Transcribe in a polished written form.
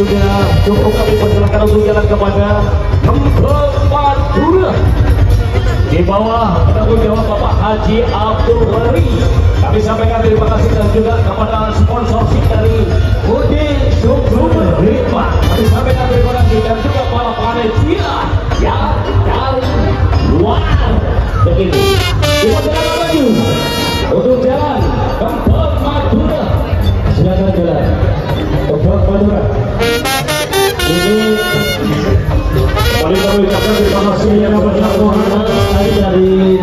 sudah cukup kami persilakan untuk jalan kepada Kembang Madura. Di bawah tanggung jawab Bapak Haji Abdul Ghani. Kami sampaikan terima kasih dan juga kepada sponsorship dari Udin Sumber Ritma. Kami sampaikan terima kasih dan juga para panitia yang dari luar begini. Kita jalan maju untuk jalan Kembang Madura. Silakan jalan Kembang Madura. Ini kami ucapkan terima kasih yang berjatuhan dari